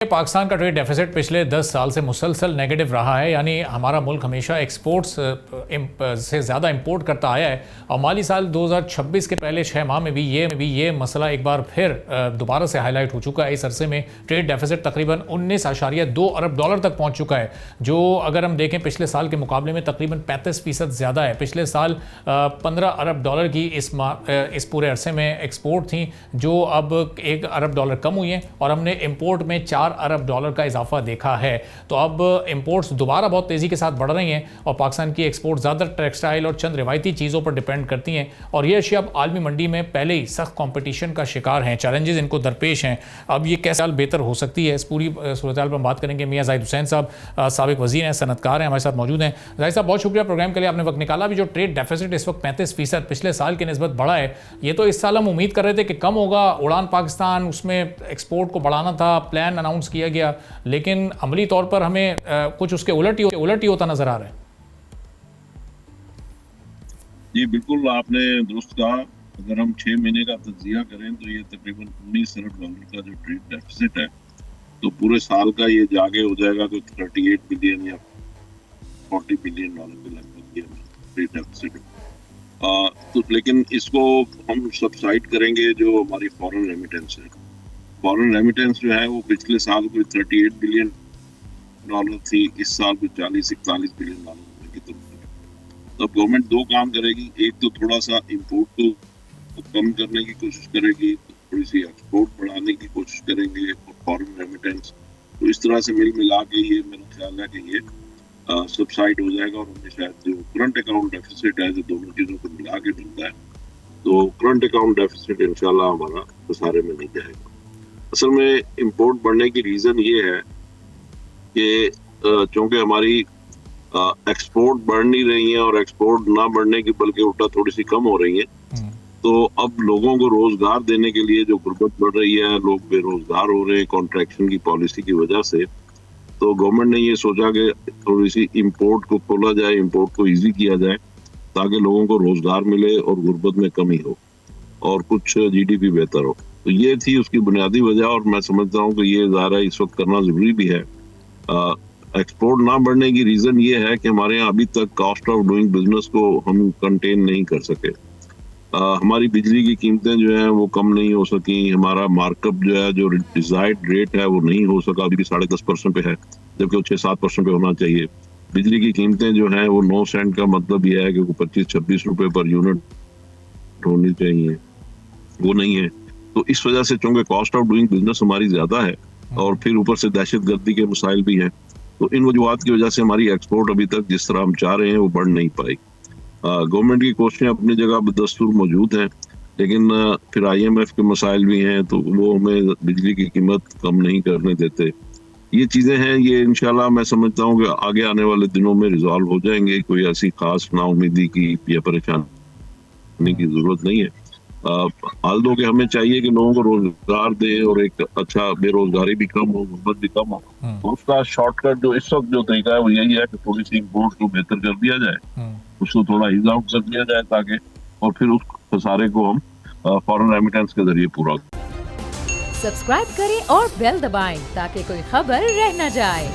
पाकिस्तान का trade deficit पिछले 10 साल से मुसलसल नेगेटिव रहा है, यानी हमारा मुल्क हमेशा एक्सपोर्ट्स से ज़्यादा इंपोर्ट करता आया है। और माली साल 2026 के पहले 6 माह में भी ये मसला एक बार फिर दोबारा से हाईलाइट हो चुका है। इस अरसे में ट्रेड डेफिसिट तकरीबन 19.2 अरब डॉलर तक पहुँच चुका है, जो अगर हम देखें पिछले साल के मुकाबले में तकरीबन 35% ज़्यादा है। पिछले साल 15 अरब डॉलर की इस पूरे अरसे में एक्सपोर्ट थी, जो अब 1 अरब डॉलर कम हुई हैं, और हमने इम्पोर्ट में 4 अरब डॉलर का इजाफा देखा है। तो अब इंपोर्ट्स दोबारा बहुत तेज़ी के साथ बढ़ रही हैं, और पाकिस्तान की एक्सपोर्ट ज़्यादातर टेक्सटाइल और चंद रिवायती चीज़ों पर डिपेंड करती हैं, और ये अशिया अब आलमी मंडी में पहले ही सख्त कंपटीशन का शिकार हैं। चैलेंजेस इनको दरपेश हैं। अब ये कैसे साल बेहतर हो सकती है, इस पूरी सूरत पर हम बात करेंगे। मियां जाहिद हुसैन साहब साबिक वज़ीर हैं, सनतकार हैं, हमारे साथ मौजूद हैं। जाहिद साहब, बहुत शुक्रिया प्रोग्राम के लिए, आपने वक्त निकाला। भी जो ट्रेड डेफिसिट इस वक्त 35% पिछले साल की निस्बत बढ़ा है, ये तो इस साल हम उम्मीद कर रहे थे कि कम होगा। उड़ान पाकिस्तान, उसमें एक्सपोर्ट को बढ़ाना था, प्लान अनाउंस किया गया, लेकिन अमली तौर पर हमें कुछ उसके उलट ही होता नजर आ रहा है। जी बिल्कुल, आपने दुरुस्त कहा। अगर हम 6 महीने का तजिया करें तो ये तकरीबन 19 अरब डॉलर का जो ट्रेड डेफिसिट है, तो पूरे साल का ये जाके हो जाएगा कोई 38 बिलियन या 40 बिलियन डॉलर के लगभग ये ट्रेड डेफिसिट है। तो लेकिन इसको हम सबसाइड करेंगे जो हमारी फॉरेन रेमिटेंस है। फॉरेन रेमिटेंस जो है वो पिछले साल कोई 38 बिलियन डॉलर थी, इस साल कोई 40-41 बिलियन डॉलर की तरफ। तो गवर्नमेंट दो काम करेगी, एक तो थोड़ा सा इम्पोर्ट को कम करने की कोशिश करेगी, थोड़ी सी एक्सपोर्ट बढ़ाने की कोशिश करेंगे, और फॉरेन रेमिटेंस, तो इस तरह से मिल मिला के ये मेरा ख्याल है कि ये सबसाइड हो जाएगा। और हमें शायद जो करंट अकाउंट डेफिसिट है, जो दोनों चीज़ों को मिला के मिलता है, तो करंट अकाउंट डेफिसिट इंशाल्लाह हमारा खसारे में नहीं जाएगा। असल में इम्पोर्ट बढ़ने की रीज़न ये है कि चूँकि हमारी एक्सपोर्ट बढ़ नहीं रही है, और एक्सपोर्ट ना बढ़ने की बल्कि उल्टा थोड़ी सी कम हो रही है, तो अब लोगों को रोजगार देने के लिए जो गुर्बत बढ़ रही है, लोग बेरोजगार हो रहे हैं कॉन्ट्रैक्शन की पॉलिसी की वजह से, तो गवर्नमेंट ने ये सोचा कि थोड़ी सी इम्पोर्ट को खोला जाए, इम्पोर्ट को ईजी किया जाए, ताकि लोगों को रोजगार मिले और गुर्बत में कमी हो और कुछ GDP बेहतर हो। तो ये थी उसकी बुनियादी वजह, और मैं समझता हूँ कि ये ज़ाहिर इस वक्त करना ज़रूरी भी है। एक्सपोर्ट ना बढ़ने की रीज़न ये है कि हमारे यहाँ अभी तक कॉस्ट ऑफ डूइंग बिजनेस को हम कंटेन नहीं कर सके। हमारी बिजली की कीमतें जो हैं वो कम नहीं हो सकी, हमारा मार्कअप जो है, जो डिजायर्ड रेट है, वो नहीं हो सका, अभी भी 10.5% पे है, जबकि वो 6-7% पे होना चाहिए। बिजली की कीमतें जो हैं वो 9 सेंट का मतलब यह है कि वो 25-26 रुपए पर यूनिट होनी चाहिए, वो नहीं है। तो इस वजह से चूंकि कॉस्ट ऑफ डूइंग बिजनेस हमारी ज्यादा है, और फिर ऊपर से दहशतगर्दी के मसाइल भी हैं, तो इन वजूहात की वजह से हमारी एक्सपोर्ट अभी तक जिस तरह हम चाह रहे हैं वो बढ़ नहीं पाई। गवर्नमेंट की कोशिशें अपनी जगह बदस्तूर मौजूद हैं, लेकिन फिर IMF के मसाइल भी हैं, तो वो हमें बिजली की कीमत कम नहीं करने देते। ये चीज़ें हैं, ये इंशाल्लाह मैं समझता हूँ कि आगे आने वाले दिनों में रिजॉल्व हो जाएंगे। कोई ऐसी खास नाउम्मीदी की या परेशानी की जरूरत नहीं है। हाल दो कि हमें चाहिए कि लोगों को रोजगार दे, और एक अच्छा बेरोजगारी भी कम हो, गुर्बत भी कम हो। उसका शॉर्टकट जो इस वक्त जो तरीका है वो यही है कि थोड़ी सी इम्पोर्ट को बेहतर कर दिया जाए, उसको थोड़ा ईज आउट कर दिया जाए, ताकि और फिर उस खसारे को हम फॉरेन रेमिटेंस के जरिए पूरा। सब्सक्राइब करें और बेल दबाएं ताकि कोई खबर रह न जाए।